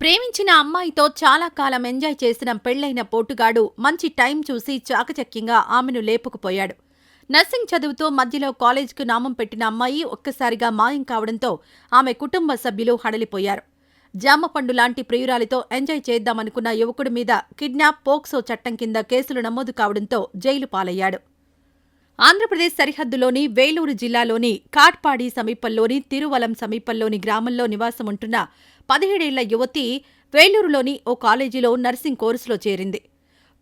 ప్రేమించిన అమ్మాయితో చాలా కాలం ఎంజాయ్ చేసిన పెళ్లైన పోటుగాడు మంచి టైం చూసి చాకచక్యంగా ఆమెను లేపుకుపోయాడు. నర్సింగ్ చదువుతూ మధ్యలో కాలేజీకు నామం పెట్టిన అమ్మాయి ఒక్కసారిగా మాయం కావడంతో ఆమె కుటుంబ సభ్యులు హడలిపోయారు. జామపండు లాంటి ప్రియురాలితో ఎంజాయ్ చేద్దామనుకున్న యువకుడి మీద కిడ్నాప్, పోక్సో చట్టం కింద కేసులు నమోదు కావడంతో జైలు పాలయ్యాడు. ఆంధ్రప్రదేశ్ సరిహద్దులోని వేలూరు జిల్లాలోని కాట్పాడి సమీపంలోని తిరువలం సమీపంలోని గ్రామంలో నివాసముంటున్న 17 ఏళ్ల యువతి వేలూరులోని ఓ కాలేజీలో నర్సింగ్ కోర్సులో చేరింది.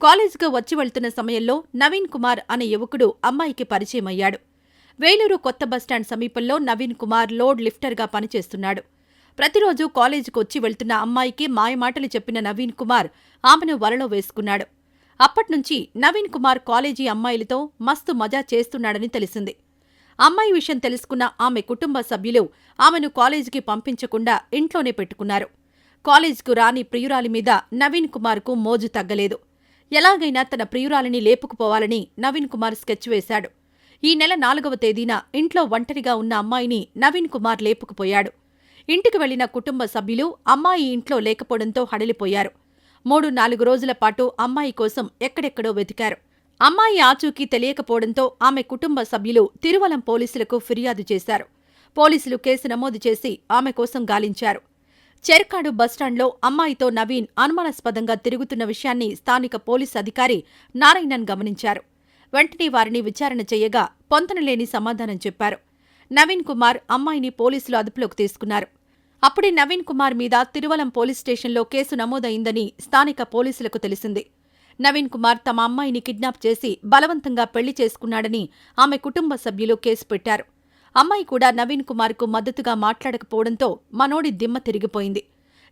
కాలేజీకు వచ్చి వెళ్తున్న సమయంలో నవీన్ కుమార్ అనే యువకుడు అమ్మాయికి పరిచయమయ్యాడు. వేలూరు కొత్త బస్టాండ్ సమీపంలో నవీన్ కుమార్ లోడ్ లిఫ్టర్గా పనిచేస్తున్నాడు. ప్రతిరోజు కాలేజీకు వచ్చి వెళ్తున్న అమ్మాయికి మాయమాటలు చెప్పిన నవీన్ కుమార్ ఆమెను వలలో వేసుకున్నాడు. అప్పట్నుంచి నవీన్ కుమార్ కాలేజీ అమ్మాయిలతో మస్తు మజా చేస్తున్నాడని తెలిసింది. అమ్మాయి విషయం తెలుసుకున్న ఆమె కుటుంబ సభ్యులు ఆమెను కాలేజీకి పంపించకుండా ఇంట్లోనే పెట్టుకున్నారు. కాలేజీకు రాని ప్రియురాలి మీద నవీన్ కుమార్కు మోజు తగ్గలేదు. ఎలాగైనా తన ప్రియురాలిని లేపుకుపోవాలని నవీన్ కుమార్ స్కెచ్ వేశాడు. ఈ నెల 4వ తేదీన ఇంట్లో ఒంటరిగా ఉన్న అమ్మాయిని నవీన్ కుమార్ లేపుకుపోయాడు. ఇంటికి వెళ్లిన కుటుంబ సభ్యులు అమ్మాయి ఇంట్లో లేకపోవడంతో హడలిపోయారు. 3-4 రోజుల పాటు అమ్మాయి కోసం ఎక్కడెక్కడో వెతికారు. అమ్మాయి ఆచూకీ తెలియకపోవడంతో ఆమె కుటుంబ సభ్యులు తిరువలం పోలీసులకు ఫిర్యాదు చేశారు. పోలీసులు కేసు నమోదు చేసి ఆమె కోసం గాలించారు. చెర్కాడు బస్టాండ్లో అమ్మాయితో నవీన్ అనుమానాస్పదంగా తిరుగుతున్న విషయాన్ని స్థానిక పోలీసు అధికారి నారాయణన్ గమనించారు. వెంటనే వారిని విచారణ చేయగా పొంతనలేని సమాధానం చెప్పారు. నవీన్ కుమార్ అమ్మాయిని పోలీసులు అదుపులోకి తీసుకున్నారు. అప్పుడే నవీన్ కుమార్ మీద తిరువలం పోలీస్ స్టేషన్లో కేసు నమోదైందని స్థానిక పోలీసులకు తెలిసింది. నవీన్ కుమార్ తమ అమ్మాయిని కిడ్నాప్ చేసి బలవంతంగా పెళ్లి చేసుకున్నాడని ఆమె కుటుంబ సభ్యులు కేసు పెట్టారు. అమ్మాయి కూడా నవీన్ కుమార్కు మద్దతుగా మాట్లాడకపోవడంతో మనోడి దిమ్మ తిరిగిపోయింది.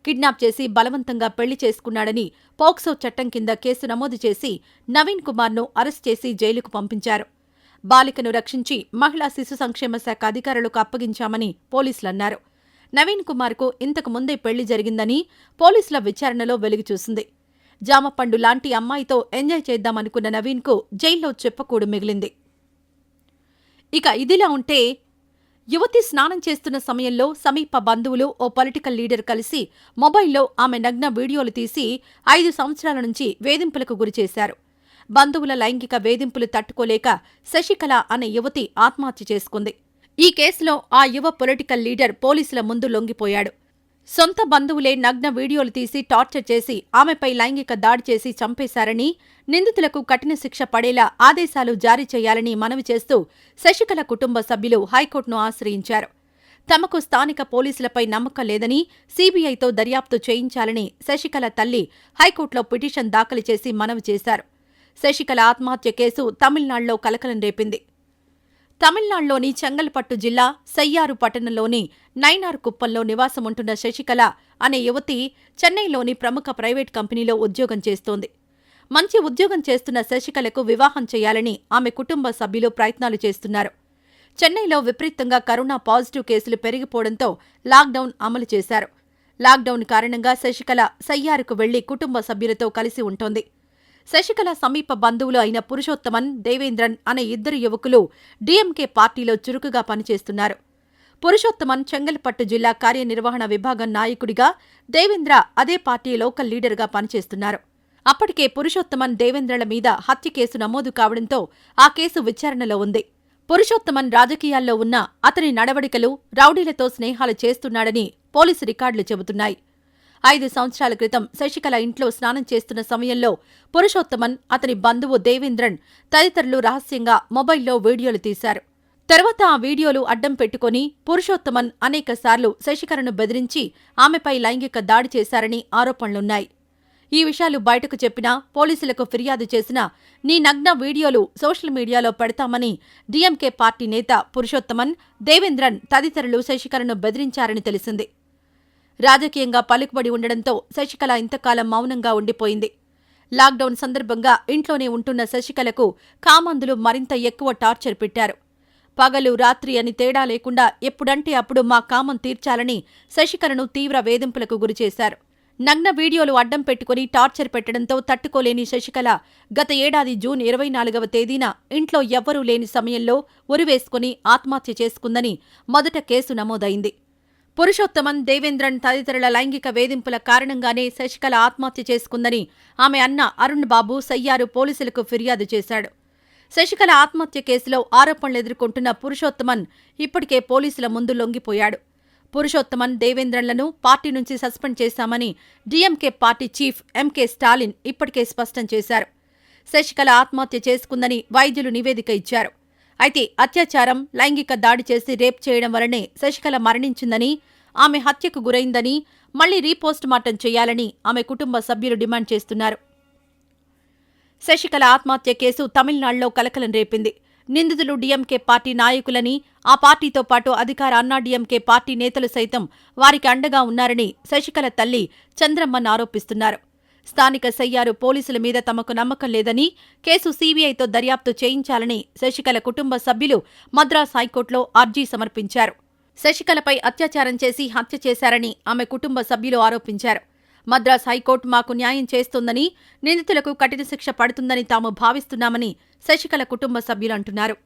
కిడ్నాప్ చేసి బలవంతంగా పెళ్లి చేసుకున్నాడని పోక్సో చట్టం కింద కేసు నమోదు చేసి నవీన్ కుమార్ను అరెస్ట్ చేసి జైలుకు పంపించారు. బాలికను రక్షించి మహిళా శిశు సంక్షేమ శాఖ అధికారులకు అప్పగించామని పోలీసులన్నారు. నవీన్ కుమార్కు ఇంతకు ముందే పెళ్లి జరిగిందని పోలీసుల విచారణలో వెలుగుచూసింది. జామపండు లాంటి అమ్మాయితో ఎంజాయ్ చేద్దామనుకున్న నవీన్కు జైల్లో చెప్పకూడు మిగిలింది. ఇక ఇదిలా ఉంటే, యువతి స్నానం చేస్తున్న సమయంలో సమీప బంధువులు ఓ పొలిటికల్ లీడర్ కలిసి మొబైల్లో ఆమె నగ్న వీడియోలు తీసి 5 సంవత్సరాల నుంచి వేధింపులకు గురిచేశారు. బంధువుల లైంగిక వేధింపులు తట్టుకోలేక శశికళ అనే యువతి ఆత్మహత్య చేసుకుంది. ఈ కేసులో ఆ యువ పొలిటికల్ లీడర్ పోలీసుల ముందు లొంగిపోయాడు. సొంత బంధువులే నగ్న వీడియోలు తీసి టార్చర్ చేసి ఆమెపై లైంగిక దాడి చేసి చంపేశారని, నిందితులకు కఠిన శిక్ష పడేలా ఆదేశాలు జారీ చేయాలని మనవి చేస్తూ శశికళ కుటుంబ సభ్యులు హైకోర్టును ఆశ్రయించారు. తమకు స్థానిక పోలీసులపై నమ్మకం లేదని, సీబీఐతో దర్యాప్తు చేయించాలని శశికళ తల్లి హైకోర్టులో పిటిషన్ దాఖలు చేసి మనవి చేశారు. శశికళ ఆత్మహత్య కేసు తమిళనాడులో కలకలం రేపింది. తమిళనాడులోని చెంగల్పట్టు జిల్లా సయ్యారు పట్టణంలోని నైనార్ కుప్పంలో నివాసముంటున్న శశికళ అనే యువతి చెన్నైలోని ప్రముఖ ప్రైవేట్ కంపెనీలో ఉద్యోగం చేస్తోంది. మంచి ఉద్యోగం చేస్తున్న శశికళకు వివాహం చేయాలని ఆమె కుటుంబ సభ్యులు ప్రయత్నాలు చేస్తున్నారు. చెన్నైలో విపరీతంగా కరోనా పాజిటివ్ కేసులు పెరిగిపోవడంతో లాక్డౌన్ అమలు చేశారు. లాక్డౌన్ కారణంగా శశికళ సయ్యారుకు వెళ్లి కుటుంబ సభ్యులతో కలిసి ఉంటోంది. శశికళ సమీప బంధువులు అయిన పురుషోత్తమన్, దేవేంద్రన్ అనే 2 యువకులు డీఎంకే పార్టీలో చురుకుగా పనిచేస్తున్నారు. పురుషోత్తమన్ చెంగల్పట్టు జిల్లా కార్యనిర్వహణ విభాగం నాయకుడిగా, దేవేంద్ర అదే పార్టీ లోకల్ లీడర్గా పనిచేస్తున్నారు. అప్పటికే పురుషోత్తమన్, దేవేంద్రల మీద హత్య కేసు నమోదు కావడంతో ఆ కేసు విచారణలో ఉంది. పురుషోత్తమన్ రాజకీయాల్లో ఉన్న అతని నడవడికలు, రౌడీలతో స్నేహాలు చేస్తున్నాడని పోలీసు రికార్డులు చెబుతున్నాయి. 5 సంవత్సరాల క్రితం శశికళ ఇంట్లో స్నానం చేస్తున్న సమయంలో పురుషోత్తమన్, అతని బంధువు దేవేంద్రన్ తదితరులు రహస్యంగా మొబైల్లో వీడియోలు తీశారు. తర్వాత ఆ వీడియోలు అడ్డం పెట్టుకుని పురుషోత్తమన్ అనేకసార్లు శశికళను బెదిరించి ఆమెపై లైంగిక దాడి చేశారని ఆరోపణలున్నాయి. ఈ విషయాలు బయటకు చెప్పినా, పోలీసులకు ఫిర్యాదు చేసినా నీ నగ్న వీడియోలు సోషల్ మీడియాలో పెడతామని డీఎంకే పార్టీ నేత పురుషోత్తమన్, దేవేంద్రన్ తదితరులు శశికళను బెదిరించారని తెలిసింది. రాజకీయంగా పలుకుబడి ఉండడంతో శశికళ ఇంతకాలం మౌనంగా ఉండిపోయింది. లాక్డౌన్ సందర్భంగా ఇంట్లోనే ఉంటున్న శశికళకు కామందులు మరింత ఎక్కువ టార్చర్ పెట్టారు. పగలు, రాత్రి అని తేడా లేకుండా ఎప్పుడంటే అప్పుడు మా కామం తీర్చాలని శశికళను తీవ్ర వేధింపులకు గురిచేశారు. నగ్న వీడియోలు అడ్డం పెట్టుకుని టార్చర్ పెట్టడంతో తట్టుకోలేని శశికళ గత ఏడాది జూన్ 24వ తేదీన ఇంట్లో ఎవ్వరూ లేని సమయంలో ఉరివేసుకుని ఆత్మహత్య చేసుకుందని మొదట కేసు నమోదైంది. పురుషోత్తమన్, దేవేంద్రన్ తదితరుల లైంగిక వేధింపుల కారణంగానే శశికళ ఆత్మహత్య చేసుకుందని ఆమె అన్న అరుణ్ బాబు సయ్యారు పోలీసులకు ఫిర్యాదు చేశాడు. శశికళ ఆత్మహత్య కేసులో ఆరోపణలు ఎదుర్కొంటున్న పురుషోత్తమన్ ఇప్పటికే పోలీసుల ముందు లొంగిపోయాడు. పురుషోత్తమన్, దేవేంద్రన్లను పార్టీ నుంచి సస్పెండ్ చేశామని DMK party chief MK Stalin ఇప్పటికే స్పష్టం చేశారు. శశికళ ఆత్మహత్య చేసుకుందని వైద్యులు నివేదిక ఇచ్చారు. అయితే అత్యాచారం, లైంగిక దాడి చేసి రేప్ చేయడం వల్లనే శశికళ మరణించిందని, ఆమె హత్యకు గురైందని, మళ్లీ రీపోస్ట్ మార్టం చేయాలని ఆమె కుటుంబ సభ్యులు డిమాండ్ చేస్తున్నారు. శశికళ ఆత్మహత్య కేసు తమిళనాడులో కలకలం రేపింది. నిందితులు డీఎంకే పార్టీ నాయకులని, ఆ పార్టీతో పాటు అధికార అన్నాడీఎంకే పార్టీ నేతలు సైతం వారికి అండగా ఉన్నారని శశికళ తల్లి చంద్రమ్మన్ ఆరోపిస్తున్నారు. స్థానిక సయ్యారు పోలీసుల మీద తమకు నమ్మకం లేదని, కేసు సీబీఐతో దర్యాప్తు చేయించాలని శశికళ కుటుంబ సభ్యులు మద్రాస్ హైకోర్టులో అర్జీ సమర్పించారు. శశికళపై అత్యాచారం చేసి హత్య చేశారని ఆమె కుటుంబ సభ్యులు ఆరోపించారు. మద్రాస్ హైకోర్టు మాకు న్యాయం చేస్తోందని, నిందితులకు కఠిన శిక్ష పడుతుందని తాము భావిస్తున్నామని శశికళ కుటుంబ సభ్యులు అంటున్నారు.